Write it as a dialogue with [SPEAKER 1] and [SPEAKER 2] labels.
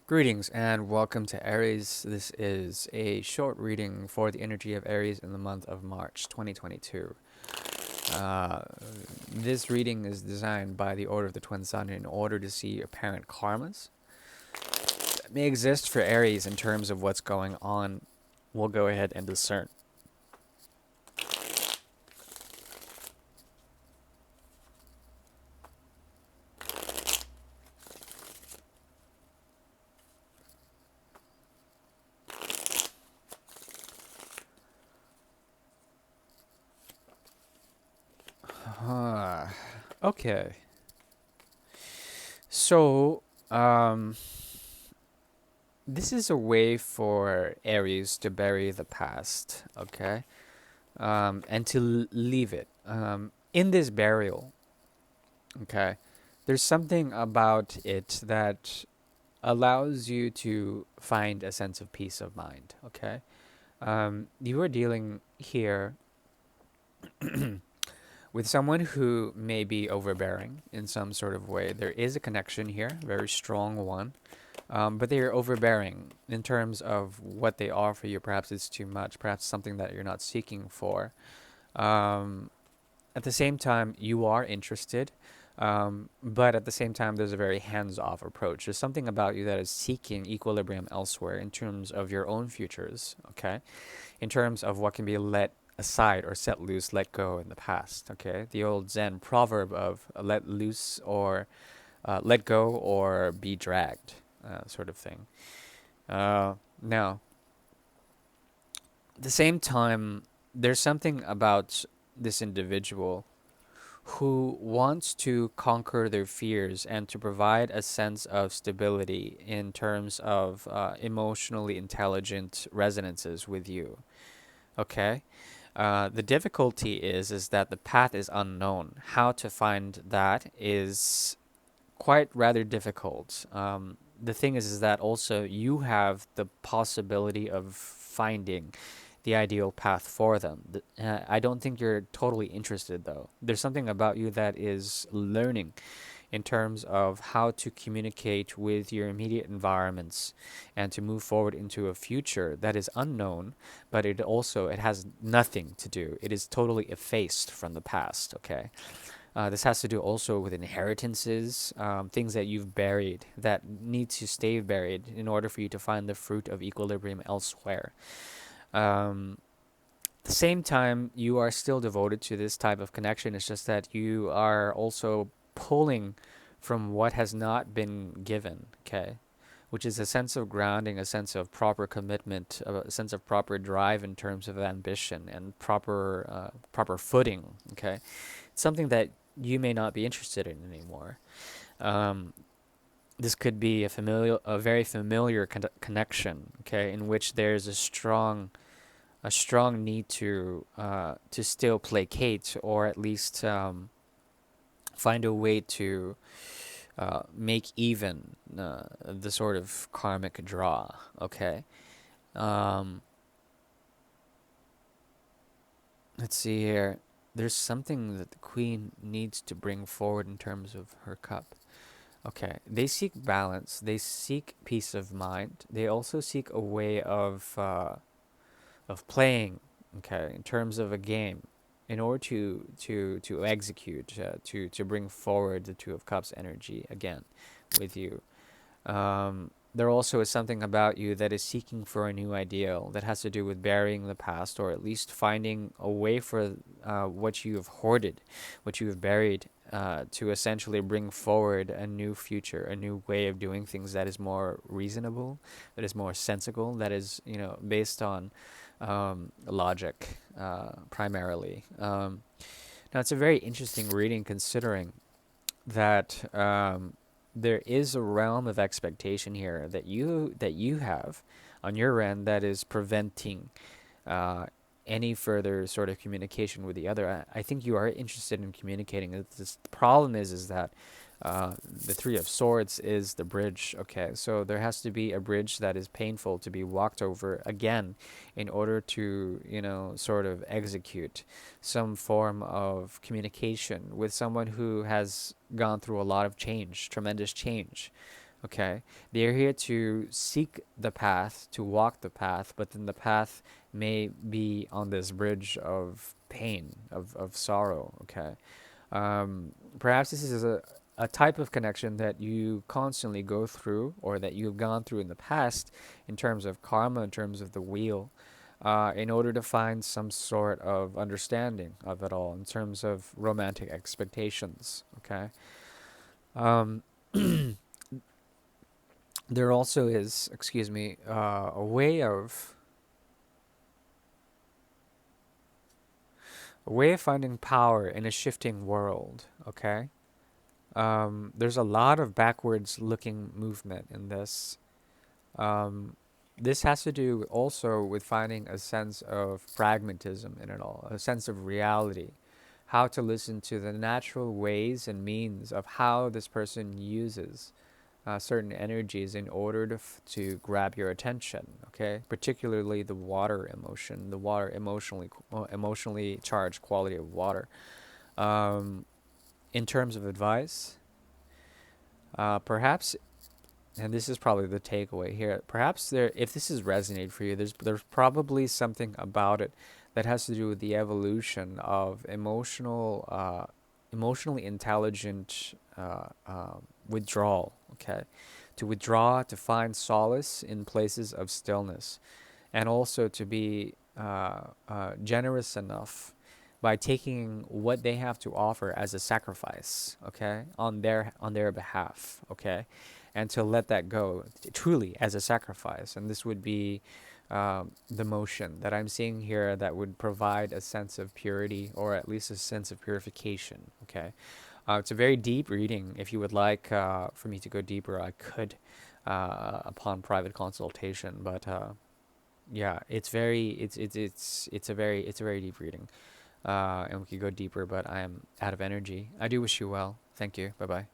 [SPEAKER 1] Greetings and welcome to Aries. This is a short reading for the energy of Aries in the month of March 2022. Uh, this reading is designed by the Order of the Twin Sun in order to see apparent karmas that may exist for Aries in terms of what's going on. We'll go ahead and discern. Uh, okay. So, um, this is a way for Aries to bury the past, okay? And to leave it. In this burial, okay, there's something about it that allows you to find a sense of peace of mind, okay? You are dealing here with someone who may be overbearing in some sort of way. There is a connection here, very strong one, but they are overbearing in terms of what they offer you. Perhaps it's too much, perhaps something that you're not seeking for. Um, At the same time, you are interested, but at the same time, there's a very hands-off approach. There's something about you that is seeking equilibrium elsewhere in terms of your own futures, okay? In terms of what can be let aside or set loose, let go in the past, okay? The old Zen proverb of let loose or let go or be dragged, sort of thing. Now, at the same time, there's something about this individual who wants to conquer their fears and to provide a sense of stability in terms of emotionally intelligent resonances with you. Okay? The difficulty is that the path is unknown. How to find that is quite rather difficult. The thing is that also you have the possibility of finding the ideal path for them. I don't think you're totally interested though. There's something about you that is learning in terms of how to communicate with your immediate environments and to move forward into a future that is unknown, but it has nothing to do. It is totally effaced from the past, okay? This has to do also with inheritances, things that you've buried that need to stay buried in order for you to find the fruit of equilibrium elsewhere. Um, at the same time, you are still devoted to this type of connection. It's just that you are also pulling from what has not been given, okay? Which is a sense of grounding, a sense of proper commitment, a sense of proper drive in terms of ambition and proper footing, okay? It's something that you may not be interested in anymore. Um, this could be a very familiar connection, okay, in which there's a strong need to still placate or at least find a way to make even the sort of karmic draw. Okay, um, let's see here. There's something that the queen needs to bring forward in terms of her cup. Okay, they seek balance. They seek peace of mind. They also seek a way of playing. Okay, in terms of a game, in order to execute, to bring forward the Two of Cups energy again with you. There also is something about you that is seeking for a new ideal that has to do with burying the past, or at least finding a way for what you have hoarded, what you have buried, to essentially bring forward a new future, a new way of doing things that is more reasonable, that is more sensible, that is based on logic primarily. Now it's a very interesting reading considering that there is a realm of expectation here that you have on your end that is preventing uh, any further sort of communication with the other. I think you are interested in communicating. The problem is that the Three of Swords is the bridge. Okay, so there has to be a bridge that is painful to be walked over again in order to, sort of execute some form of communication with someone who has gone through a lot of change, tremendous change. Okay, they're here to seek the path, to walk the path, but then the path may be on this bridge of pain, of sorrow. Okay, perhaps this is a type of connection that you constantly go through, or that you've gone through in the past, in terms of karma, in terms of the wheel, in order to find some sort of understanding of it all, in terms of romantic expectations. Okay. Um, there also is, excuse me, a way of finding power in a shifting world. Okay. There's a lot of backwards looking movement in this. Um, this has to do also with finding a sense of pragmatism in it all, a sense of reality, how to listen to the natural ways and means of how this person uses certain energies in order to grab your attention. Okay, particularly the water emotion, the water emotionally charged quality of water. Um, in terms of advice, perhaps, and this is probably the takeaway here. Perhaps there, if this has resonated for you, there's probably something about it that has to do with the evolution of emotionally intelligent withdrawal. Okay, to withdraw, to find solace in places of stillness, and also to be generous enough by taking what they have to offer as a sacrifice, okay, on their behalf, okay, and to let that go truly as a sacrifice. And this would be the motion that I'm seeing here that would provide a sense of purity, or at least a sense of purification. Okay, it's a very deep reading. If you would like for me to go deeper, I could upon private consultation, but. Yeah, it's a very deep reading, and we could go deeper, but I am out of energy. I do wish you well. Thank you. Bye bye.